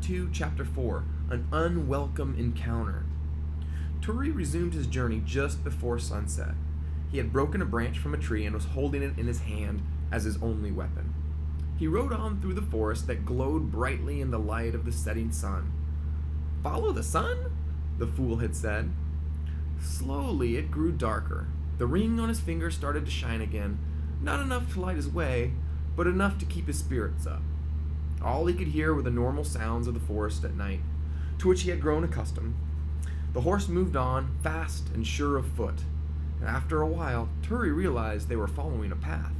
Pt2 Ch4, An Unwelcome Encounter. Turi resumed his journey just before sunset. He had broken a branch from a tree and was holding it in his hand as his only weapon. He rode on through the forest that glowed brightly in the light of the setting sun. "Follow the sun?" the fool had said. Slowly it grew darker. The ring on his finger started to shine again, not enough to light his way, but enough to keep his spirits up. All he could hear were the normal sounds of the forest at night, to which he had grown accustomed. The horse moved on, fast and sure of foot, and after a while, Turi realized they were following a path.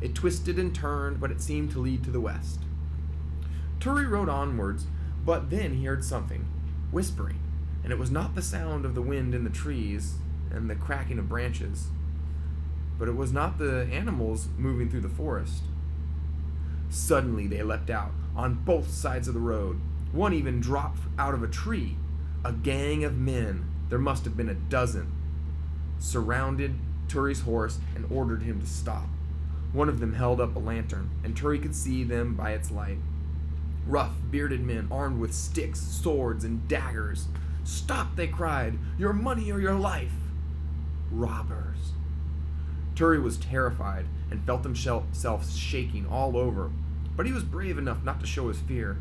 It twisted and turned, but it seemed to lead to the west. Turi rode onwards, but then he heard something, whispering, and it was not the sound of the wind in the trees and the cracking of branches, but it was not the animals moving through the forest. Suddenly they leapt out, on both sides of the road. One even dropped out of a tree. A gang of men, there must have been a dozen, surrounded Turi's horse and ordered him to stop. One of them held up a lantern, and Turi could see them by its light. Rough, bearded men armed with sticks, swords, and daggers. "Stop," they cried. "Your money or your life." Robbers. Turi was terrified and felt himself shaking all over, but he was brave enough not to show his fear.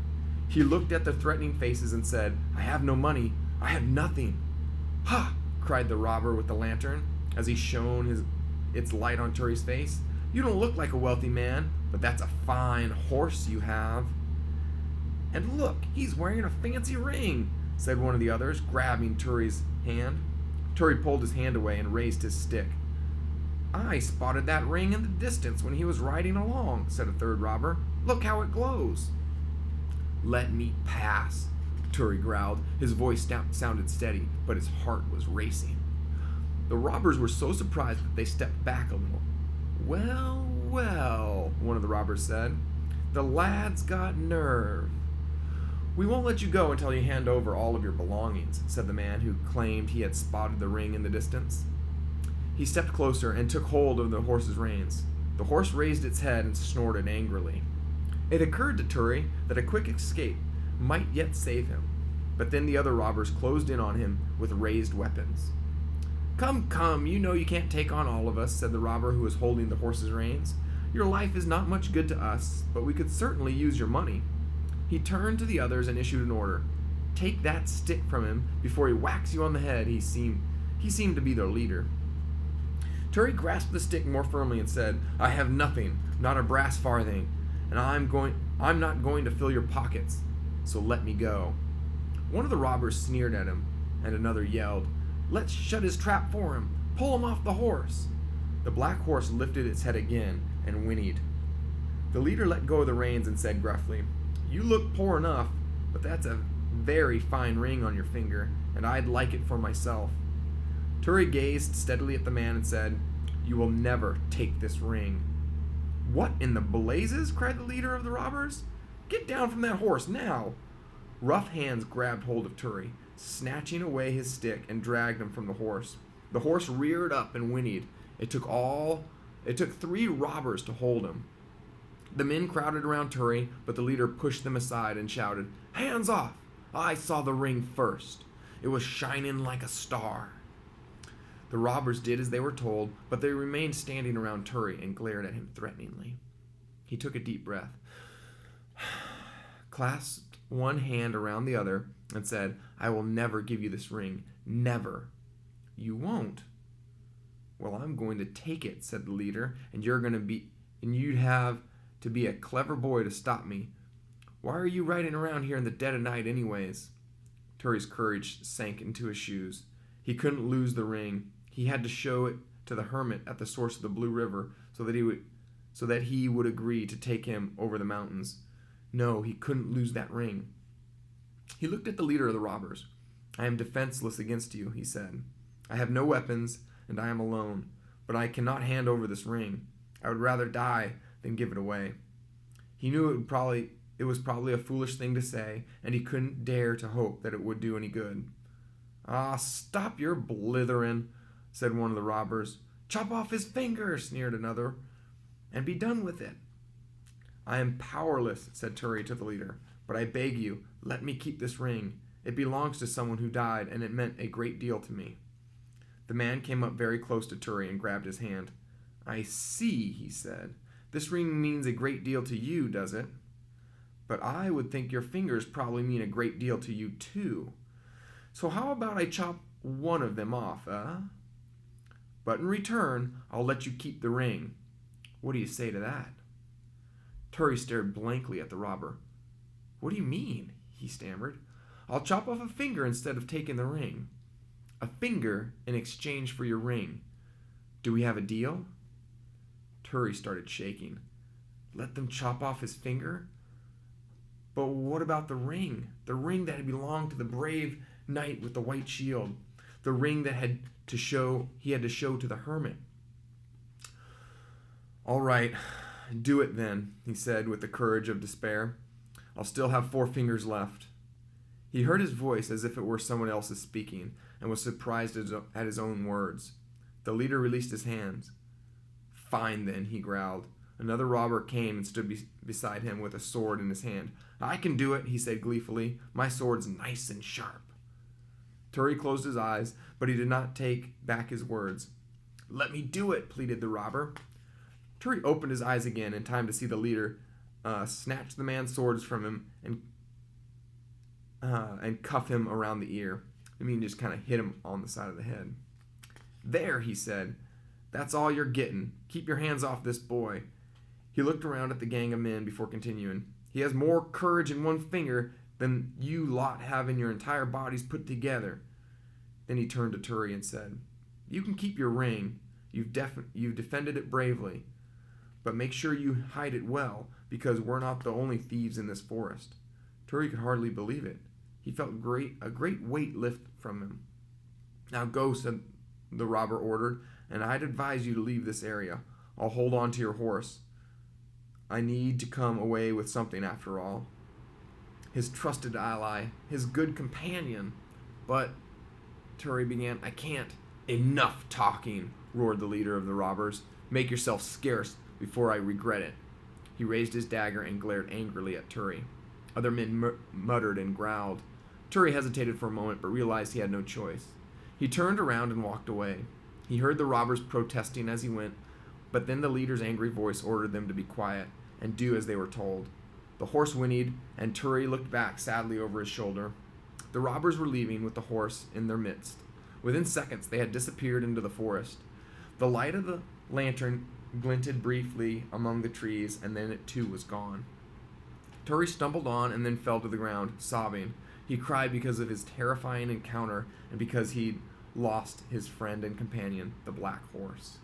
He looked at their threatening faces and said, "I have no money. I have nothing." "Ha!" cried the robber with the lantern as he shone its light on Turi's face. "You don't look like a wealthy man, but that's a fine horse you have." "And look, he's wearing a fancy ring," said one of the others, grabbing Turi's hand. Turi pulled his hand away and raised his stick. "I spotted that ring in the distance when he was riding along," said a third robber. "Look how it glows." "Let me pass," Turi growled. His voice sounded steady, but his heart was racing. The robbers were so surprised that they stepped back a little. "Well, well," one of the robbers said. "The lad's got nerve." "We won't let you go until you hand over all of your belongings," said the man who claimed he had spotted the ring in the distance. He stepped closer and took hold of the horse's reins. The horse raised its head and snorted angrily. It occurred to Turi that a quick escape might yet save him, but then the other robbers closed in on him with raised weapons. "Come, come, you know you can't take on all of us," said the robber who was holding the horse's reins. "Your life is not much good to us, but we could certainly use your money." He turned to the others and issued an order. "Take that stick from him before he whacks you on the head." He seemed to be their leader. Turi grasped the stick more firmly and said, "I have nothing, not a brass farthing, and I'm not going to fill your pockets, so let me go." One of the robbers sneered at him, and another yelled, "Let's shut his trap for him. Pull him off the horse." The black horse lifted its head again and whinnied. The leader let go of the reins and said gruffly, "You look poor enough, but that's a very fine ring on your finger, and I'd like it for myself." Turi gazed steadily at the man and said, "You will never take this ring." "What in the blazes?" cried the leader of the robbers. "Get down from that horse now!" Rough hands grabbed hold of Turi, snatching away his stick, and dragged him from the horse. The horse reared up and whinnied. It took 3 robbers to hold him. The men crowded around Turi, but the leader pushed them aside and shouted, "Hands off! I saw the ring first. It was shining like a star." The robbers did as they were told, but they remained standing around Turi and glared at him threateningly. He took a deep breath, clasped one hand around the other, and said, "I will never give you this ring. Never." "You won't?" "Well, I'm going to take it," said the leader, "and you'd have to be a clever boy to stop me. Why are you riding around here in the dead of night anyways?" Turi's courage sank into his shoes. He couldn't lose the ring. He had to show it to the hermit at the source of the Blue River so that he would agree to take him over the mountains. No, he couldn't lose that ring. He looked at the leader of the robbers. "I am defenseless against you," he said. "I have no weapons, and I am alone, but I cannot hand over this ring. I would rather die than give it away." He knew it was probably a foolish thing to say, and he couldn't dare to hope that it would do any good. "Ah, stop your blitherin'," said one of the robbers. "Chop off his finger," sneered another, "and be done with it." "I am powerless," said Turi to the leader, "but I beg you, Let me keep this ring. It belongs to someone who died, and it meant a great deal to me." The man came up very close to Turi and grabbed his hand. "I see," he said. "This ring means a great deal to you, does it? But I would think your fingers probably mean a great deal to you too. So how about I chop one of them off, But in return, I'll let you keep the ring. What do you say to that?" Turi stared blankly at the robber. "What do you mean?" he stammered. "I'll chop off a finger instead of taking the ring. A finger in exchange for your ring. Do we have a deal?" Turi started shaking. Let them chop off his finger? But what about the ring? The ring that had belonged to the brave knight with the white shield. The ring that he had to show to the hermit. "All right, do it then," he said with the courage of despair. "I'll still have 4 fingers left." He heard his voice as if it were someone else's speaking, and was surprised at his own words. The leader released his hands. "Fine then," he growled. Another robber came and stood beside him with a sword in his hand. "I can do it," he said gleefully. "My sword's nice and sharp." Turi closed his eyes, but he did not take back his words. "Let me do it," pleaded the robber. Turi opened his eyes again in time to see the leader snatch the man's swords from him and cuff him around the ear. I mean, just kind of hit him on the side of the head. "There," he said. "That's all you're getting. Keep your hands off this boy." He looked around at the gang of men before continuing. "He has more courage in one finger than you lot have in your entire bodies put together." Then he turned to Turi and said, "You can keep your ring. You've defended it bravely. But make sure you hide it well, because we're not the only thieves in this forest." Turi could hardly believe it. He felt a great weight lift from him. "Now go," said the robber ordered, "and I'd advise you to leave this area. I'll hold on to your horse. I need to come away with something after all." His trusted ally, his good companion. "But," Turi began, "I can't." "Enough talking," roared the leader of the robbers. "Make yourself scarce before I regret it." He raised his dagger and glared angrily at Turi. Other men muttered and growled. Turi hesitated for a moment, but realized he had no choice. He turned around and walked away. He heard the robbers protesting as he went, but then the leader's angry voice ordered them to be quiet and do as they were told. The horse whinnied, and Turi looked back sadly over his shoulder. The robbers were leaving with the horse in their midst. Within seconds, they had disappeared into the forest. The light of the lantern glinted briefly among the trees, and then it too was gone. Turi stumbled on and then fell to the ground, sobbing. He cried because of his terrifying encounter and because he'd lost his friend and companion, the black horse.